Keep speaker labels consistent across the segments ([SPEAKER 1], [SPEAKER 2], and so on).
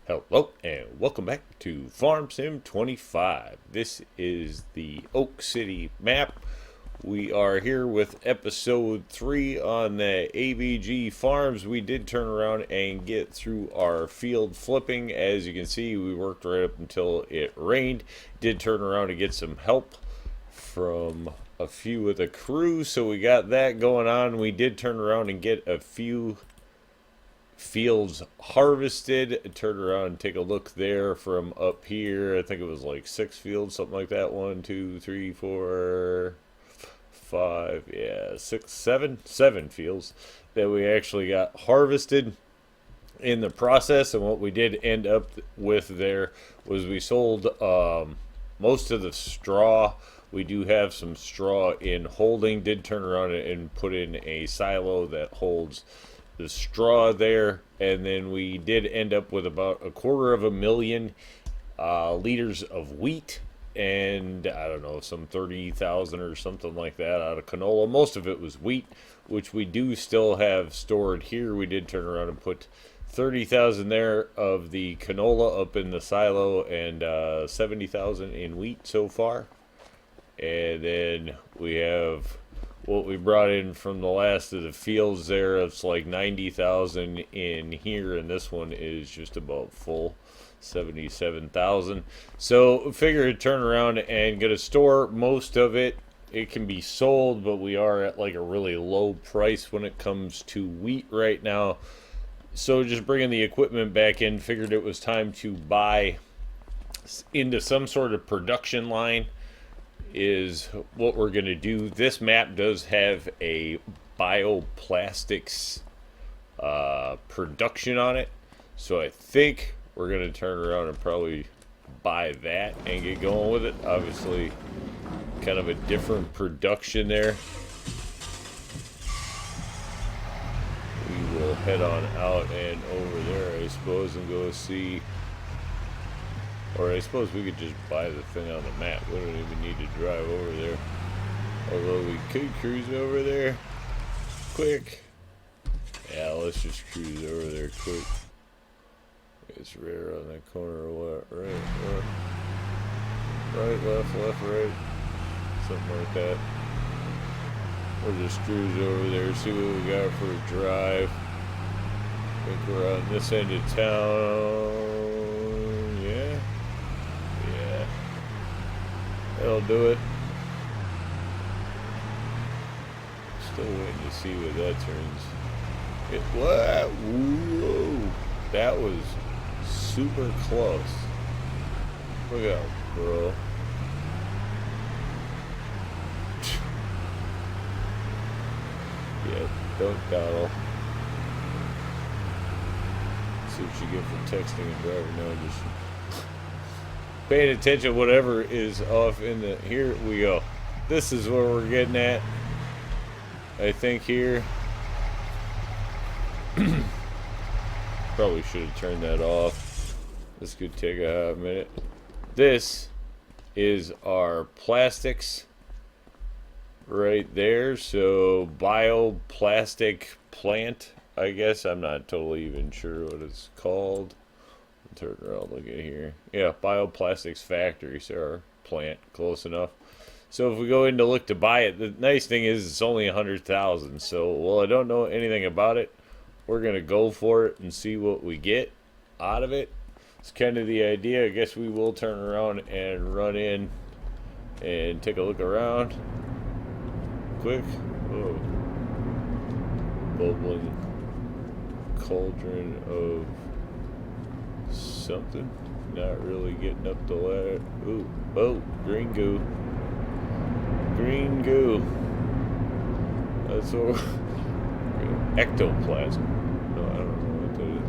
[SPEAKER 1] Hello and welcome back to Farm Sim 25. This is the Oak City map. We are here with episode 3 on the AVG farms. We did turn around and get through our field flipping. As you can see, we worked right up until it rained. Did turn around and get some help from a few of the crew, so we got that going on. We did turn around and get a few fields harvested. Turn around and take a look there from up here. I think it was like 6 fields, something like that. 1, 2, 3, 4, 5, yeah, 6, 7 fields that we actually got harvested in the process. And what we did end up with there was we sold most of the straw. We do have some straw in holding. Did turn around and put in a silo that holds the straw there, and then we did end up with about 250,000 liters of wheat, and I don't know, some 30,000 or something like that out of canola. Most of it was wheat, which we do still have stored here. We did turn around and put 30,000 there of the canola up in the silo, and 70,000 in wheat so far. And then we have what we brought in from the last of the fields there. It's like 90,000 in here, and this one is just about full, 77,000. So figure to turn around and get a store most of it. It can be sold, but we are at like a really low price when it comes to wheat right now. So just bringing the equipment back in, figured it was time to buy into some sort of production line is what we're going to do. This map does have a bioplastics production on it, so I think we're going to turn around and probably buy that and get going with it. Obviously kind of a different production there. We will head on out and over there, I suppose, and go see. Or I suppose we could just buy the thing on the map. We don't even need to drive over there. Although we could cruise over there quick. Yeah, let's just cruise over there quick. It's right around that corner or what? Right, left, right. Something like that. We'll just cruise over there, see what we got for a drive. I think we're on this end of town. That'll do it. Still waiting to see what that turns. What? Whoa. That was super close. Look out, bro. Yeah, don't dawdle. See what you get for texting and driving now. Just paying attention, whatever is off in the. Here we go. This is where we're getting at, I think. Here probably should have turned that off. This could take a hot minute. This is our plastics right there. So bioplastic plant, I guess. I'm not totally even sure what it's called. Turn around, look at here. Yeah, bioplastics factory, so our plant, close enough. So if we go in to look to buy it, the nice thing is it's only 100,000. So while I don't know anything about it, we're gonna go for it and see what we get out of it. It's kind of the idea. I guess we will turn around and run in and take a look around quick. Oh, bubbling cauldron of something. Not really getting up the ladder. Ooh, oh, green goo. Green goo. That's all. Ectoplasm. No, I don't know what that is.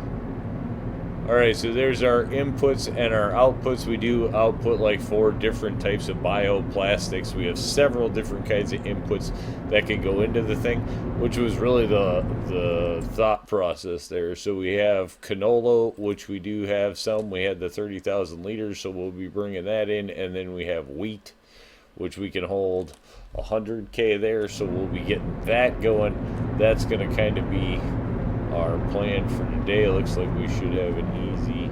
[SPEAKER 1] Alright, so there's our inputs and our outputs. We do output like 4 different types of bioplastics. We have several different kinds of inputs that can go into the thing, which was really the thought process there. So we have canola, which we do have some. We had the 30,000 liters, so we'll be bringing that in. And then we have wheat, which we can hold 100K there, so we'll be getting that going. That's going to kind of be our plan for today. It looks like we should have an easy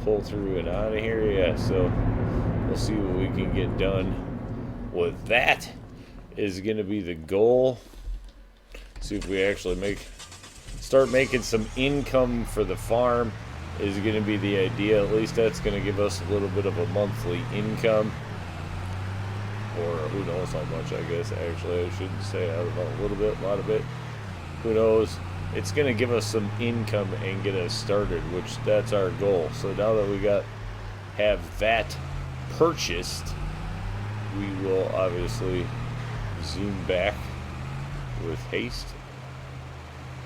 [SPEAKER 1] pull through and out of here. Yeah, so we'll see what we can get done with that. Is going to be the goal. See if we actually start making some income for the farm is going to be the idea. At least that's going to give us a little bit of a monthly income. Or who knows how much, I guess. Actually, I shouldn't say. I don't know. A little bit, a lot of it. Who knows? It's going to give us some income and get us started, which that's our goal. So now that we have that purchased, we will obviously zoom back with haste.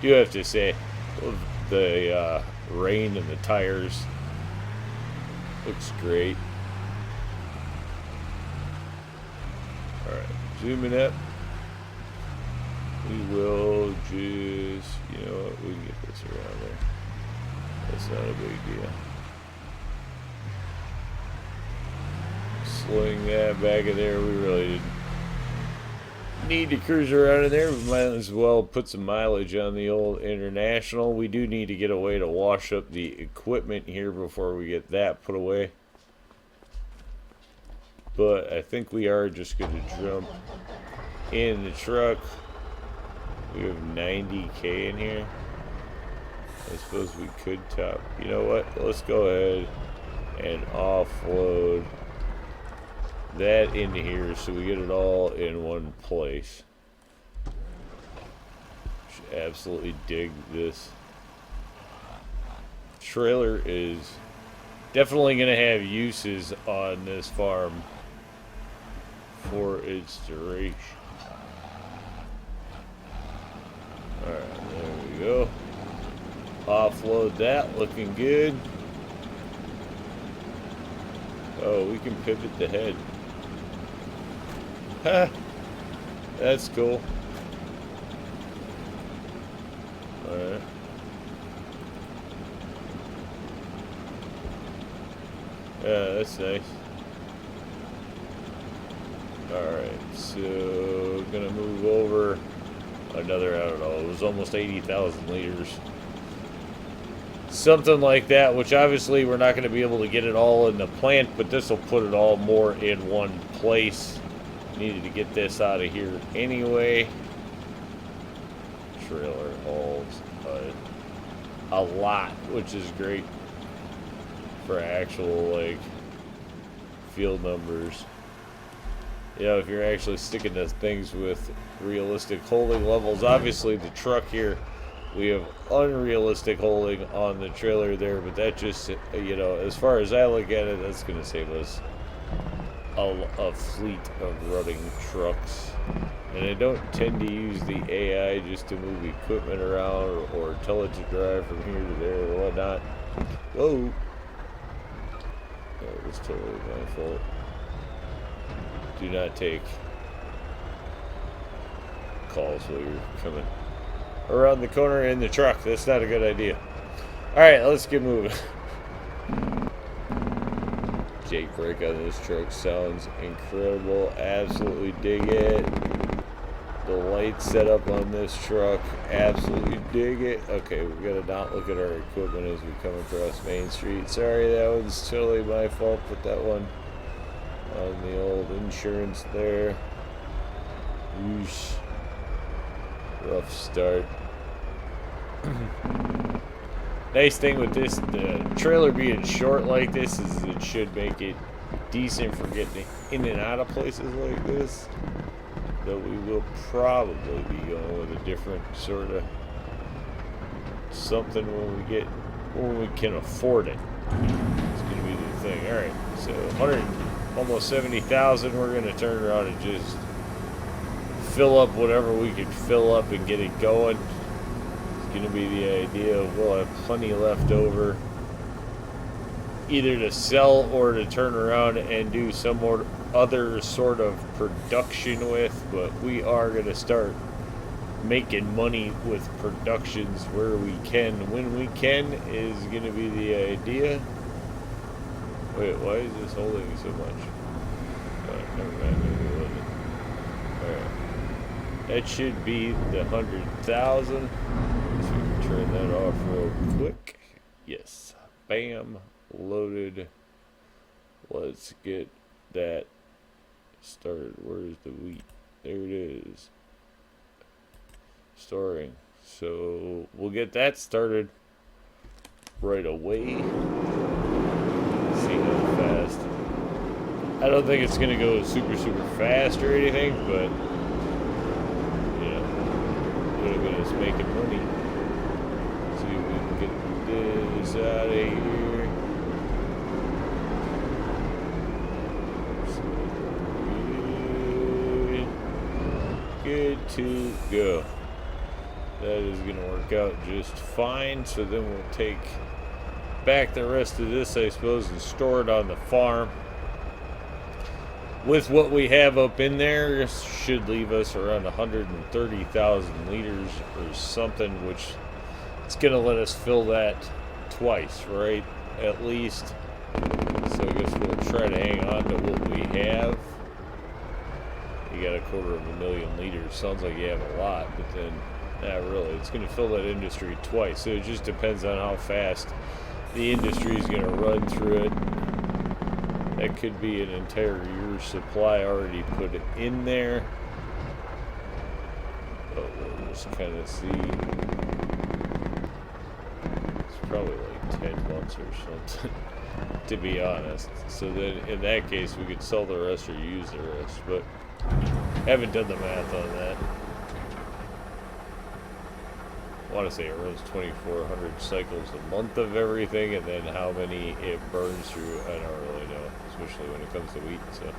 [SPEAKER 1] Do have to say, the rain and the tires looks great. Alright, zooming up. We will just, you know what, we can get this around there. That's not a big deal. Sling that back in there. We really didn't need to cruise around in there. We might as well put some mileage on the old International. We do need to get a way to wash up the equipment here before we get that put away. But I think we are just going to jump in the truck. We have 90K in here. I suppose we could top. You know what? Let's go ahead and offload that into here so we get it all in one place. Should absolutely dig this. Trailer is definitely going to have uses on this farm for its duration. Alright, there we go. Offload that, looking good. Oh, we can pivot the head. Ha! That's cool. Alright. Yeah, that's nice. Alright, so gonna move over another, I don't know, it was almost 80,000 liters. Something like that, which obviously we're not going to be able to get it all in the plant, but this will put it all more in one place. Needed to get this out of here anyway. Trailer hauls a lot, which is great for actual, like, field numbers. You know, if you're actually sticking to things with realistic holding levels. Obviously, the truck here, we have unrealistic holding on the trailer there, but that just, you know, as far as I look at it, that's going to save us a fleet of running trucks. And I don't tend to use the AI just to move equipment around or tell it to drive from here to there or whatnot. Whoa! That was totally my fault. Do not take calls while you're coming around the corner in the truck. That's not a good idea. Alright, let's get moving. Jake brake on this truck sounds incredible. Absolutely dig it. The light setup on this truck, absolutely dig it. Okay, we gotta not look at our equipment as we come across Main Street. Sorry, that was totally my fault. Put that one on the old insurance there. Whoosh. Rough start. Nice thing with this, the trailer being short like this, is it should make it decent for getting in and out of places like this. Though we will probably be going with a different sort of something when we can afford it. It's gonna be the thing. Alright, so 100, almost 70,000, we're gonna turn around and just fill up whatever we can fill up and get it going. It's gonna be the idea. We'll have plenty left over, either to sell or to turn around and do some more other sort of production with, but we are gonna start making money with productions where we can, when we can, is gonna be the idea. Wait, why is this holding so much? Never mind, maybe it wasn't. Alright. That should be the 100,000. So we can turn that off real quick. Yes. Bam. loaded. Let's get that started. Where's the wheat? There it is. Storing. So we'll get that started right away. See how fast. I don't think it's gonna go super fast or anything, but you know, little bit is making money. See if we can get this out of here. Good to go. That is going to work out just fine. So then we'll take back the rest of this, I suppose, and store it on the farm. With what we have up in there, should leave us around 130,000 liters or something, which it's going to let us fill that twice, right? At least. So I guess we'll try to hang on to what we have. You got 250,000 liters. Sounds like you have a lot, but then not really. It's going to fill that industry twice. So it just depends on how fast the industry is going to run through it. That could be an entire year's supply already put in there. But we'll just kind of see. It's probably like 10 months or something, to be honest. So then in that case, we could sell the rest or use the rest. But haven't done the math on that. I want to say it runs 2,400 cycles a month of everything, and then how many it burns through, I don't really know, especially when it comes to wheat. So,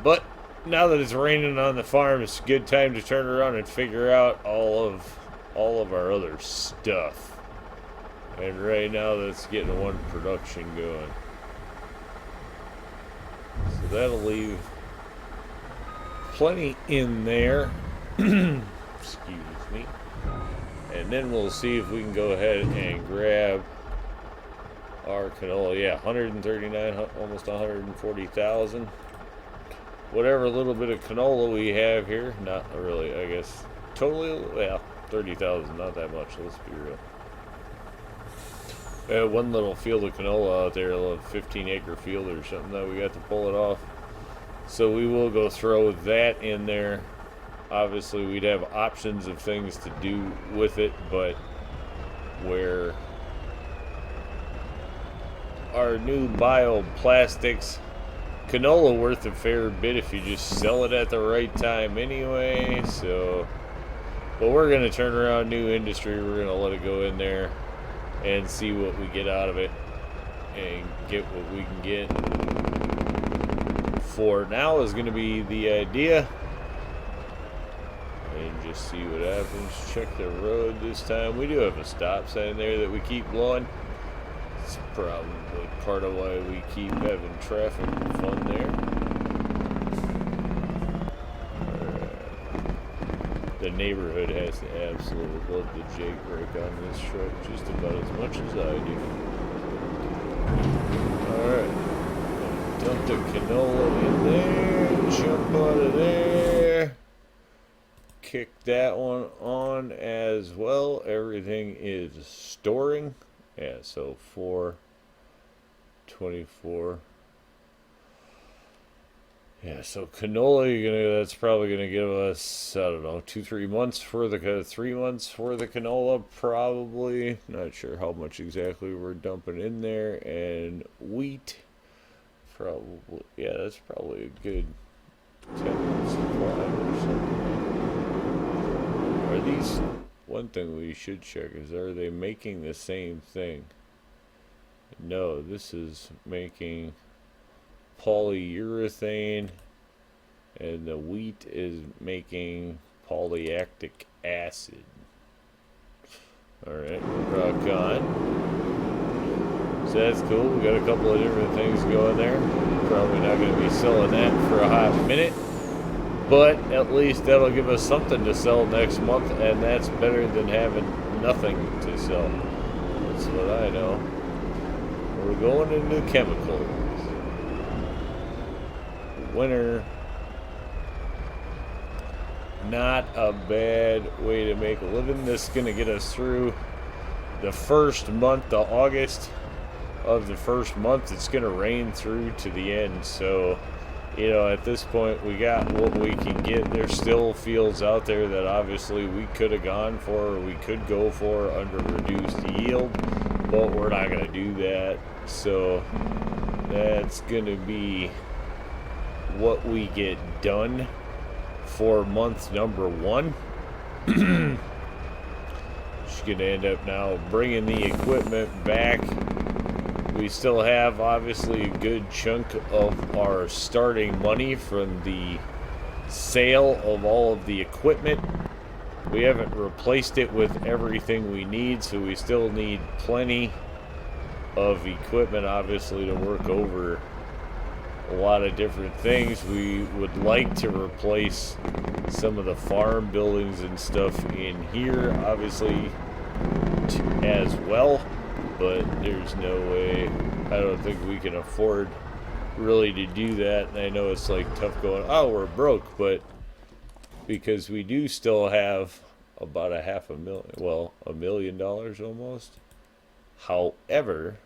[SPEAKER 1] but now that it's raining on the farm, it's a good time to turn around and figure out all of our other stuff. And right now, that's getting one production going. So that'll leave plenty in there. Excuse me. And then we'll see if we can go ahead and grab our canola. Yeah, 139, almost 140,000. Whatever little bit of canola we have here, not really, I guess. Totally, well, 30,000, not that much, let's be real. We have one little field of canola out there, a little 15-acre field or something that we got to pull it off. So we will go throw that in there. Obviously, we'd have options of things to do with it, but where our new bioplastics, canola worth a fair bit if you just sell it at the right time anyway. So, but we're going to turn around new industry. We're going to let it go in there and see what we get out of it and get what we can get. For now is going to be the idea. And just see what happens. Check the road this time. We do have a stop sign there that we keep blowing. It's probably part of why we keep having traffic fun there. The neighborhood has to absolutely love the Jake brake on this truck just about as much as I do. Alright. Dump the canola in there. Jump out of there. Kick that one on as well. Everything is storing. Yeah, so 424. Yeah, so canola, that's probably gonna give us, I don't know, 2-3 months for the 3 months for the canola, probably. Not sure how much exactly we're dumping in there. And wheat, probably, yeah, that's probably a good 10 supply or something. Are these, one thing we should check is, are they making the same thing? No, this is making polyurethane, and the wheat is making polylactic acid. Alright, rock on. So that's cool. We got a couple of different things going there. Probably not going to be selling that for a hot minute, but at least that'll give us something to sell next month, and that's better than having nothing to sell. That's what I know. We're going into chemicals. Winter, not a bad way to make a living. This is going to get us through the first month of August. of the first month, it's going to rain through to the end. So, you know, at this point, we got what we can get. There's still fields out there that obviously we could have gone for, or we could go for under reduced yield, but we're not going to do that. So that's going to be what we get done for month number 1. Just going to end up now bringing the equipment back. We still have obviously a good chunk of our starting money from the sale of all of the equipment. We haven't replaced it with everything we need, so we still need plenty of equipment obviously to work over a lot of different things. We would like to replace some of the farm buildings and stuff in here obviously as well, but there's no way, I don't think we can afford really to do that. And I know it's like tough going, oh, we're broke, but because we do still have about $500,000, $1 million almost. However,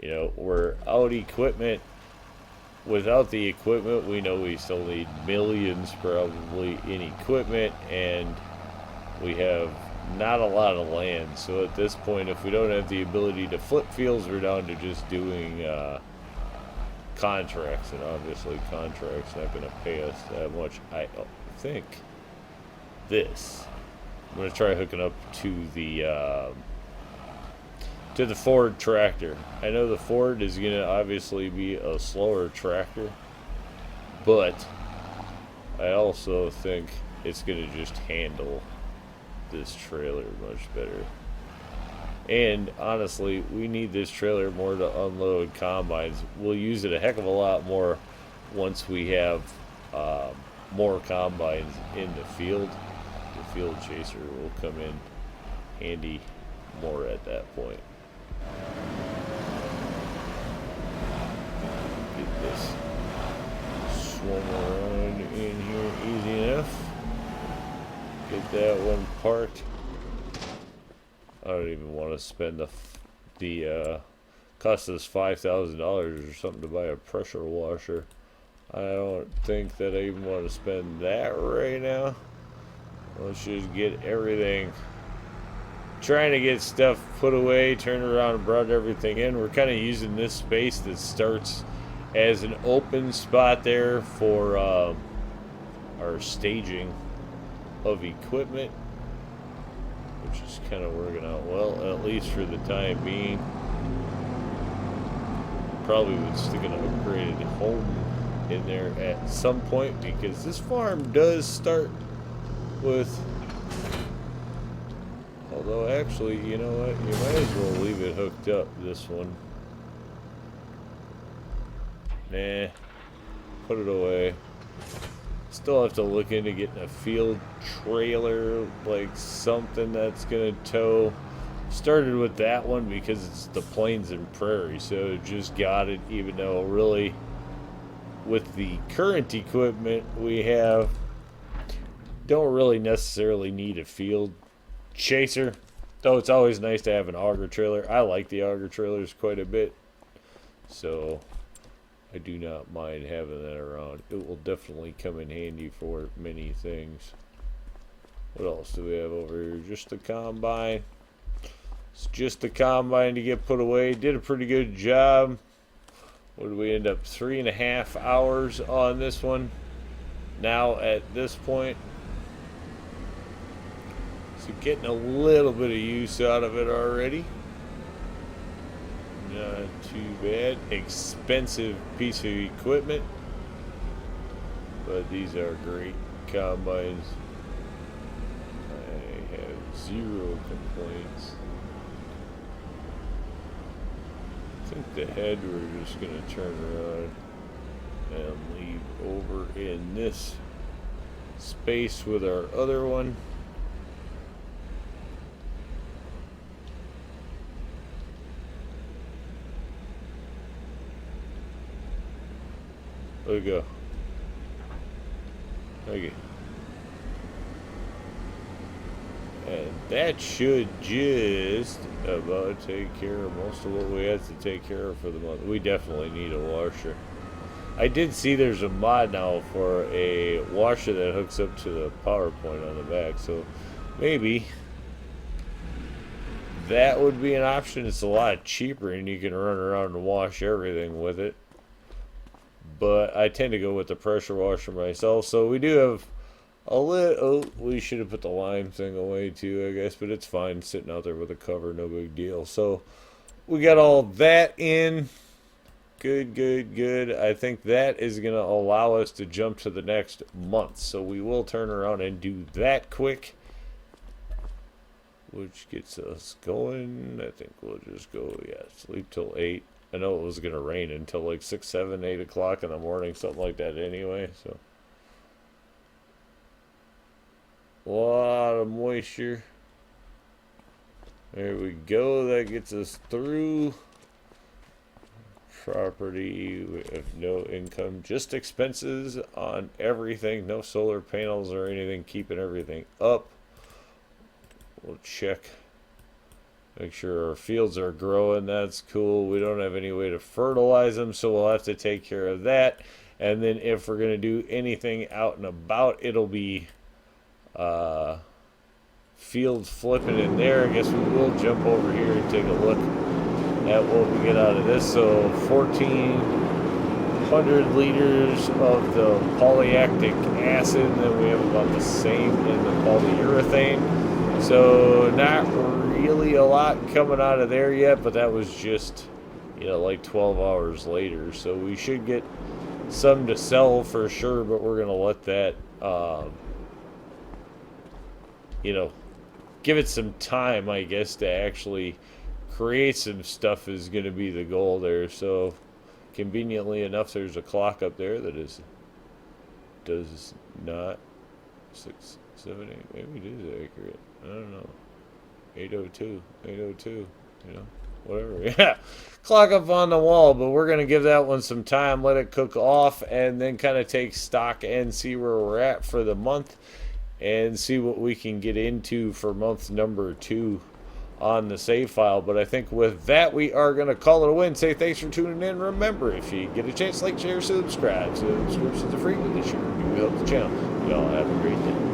[SPEAKER 1] you know, we're out equipment. Without the equipment, we know we still need millions probably in equipment, and we have not a lot of land. So at this point, if we don't have the ability to flip fields, we're down to just doing contracts, and obviously contracts not going to pay us that much. I think this, I'm going to try hooking up to the Ford tractor. I know the Ford is going to obviously be a slower tractor, but I also think it's going to just handle this trailer much better. And honestly, we need this trailer more to unload combines. We'll use it a heck of a lot more once we have more combines in the field. The field chaser will come in handy more at that point. Get this swung around in here easy enough. Get that one parked. I don't even want to spend the cost us $5,000 or something to buy a pressure washer. I don't think that I even want to spend that right now. Let's just get everything. Trying to get stuff put away, turned around and brought everything in. We're kind of using this space that starts as an open spot there for our staging of equipment, which is kind of working out well, at least for the time being. Probably would stick an upgraded home in there at some point, because this farm does start with, although actually, you know what, you might as well leave it hooked up, this one. Nah, put it away. Still have to look into getting a field trailer, like something that's gonna tow. Started with that one because it's the Plains and Prairie, so just got it, even though really with the current equipment we have, don't really necessarily need a field chaser, though it's always nice to have an auger trailer. I like the auger trailers quite a bit, so I do not mind having that around. It will definitely come in handy for many things. What else do we have over here? Just the combine. It's just the combine to get put away. Did a pretty good job. What did we end up? 3.5 hours on this one. Now at this point. So getting a little bit of use out of it already. Not too bad. Expensive piece of equipment, but these are great combines. I have zero complaints. I think the head we're just going to turn around and leave over in this space with our other one. There we go. Okay. And that should just about take care of most of what we have to take care of for the month. We definitely need a washer. I did see there's a mod now for a washer that hooks up to the power point on the back, so maybe that would be an option. It's a lot cheaper and you can run around and wash everything with it. But I tend to go with the pressure washer myself, so we do have a little. Oh, we should have put the lime thing away too, I guess, but it's fine sitting out there with a cover, no big deal. So we got all that in. Good, good, good. I think that is going to allow us to jump to the next month. So we will turn around and do that quick, which gets us going. I think we'll just go, yeah, sleep till 8. I know it was going to rain until like 6, 7, 8 o'clock in the morning, something like that anyway. So a lot of moisture. There we go. That gets us through. Property, we have no income, just expenses on everything. No solar panels or anything keeping everything up. We'll check, make sure our fields are growing. That's cool. We don't have any way to fertilize them, so we'll have to take care of that. And then if we're going to do anything out and about, it'll be field flipping in there. I guess we will jump over here and take a look at what we get out of this. So 1,400 liters of the polylactic acid, and then we have about the same in the polyurethane. So not really a lot coming out of there yet, but that was just, like 12 hours later. So we should get some to sell for sure, but we're going to let that, give it some time, I guess, to actually create some stuff is going to be the goal there. So conveniently enough, there's a clock up there that does not 6, 7, 8. Maybe it is accurate. I don't know. 8:02, whatever. Yeah, clock up on the wall, but we're going to give that one some time, let it cook off, and then kind of take stock and see where we're at for the month and see what we can get into for month number 2 on the save file. But I think with that, we are going to call it a win. Say thanks for tuning in. Remember, if you get a chance, like, share, subscribe. Subscriptions are free, but they sure do help the channel. Y'all have a great day.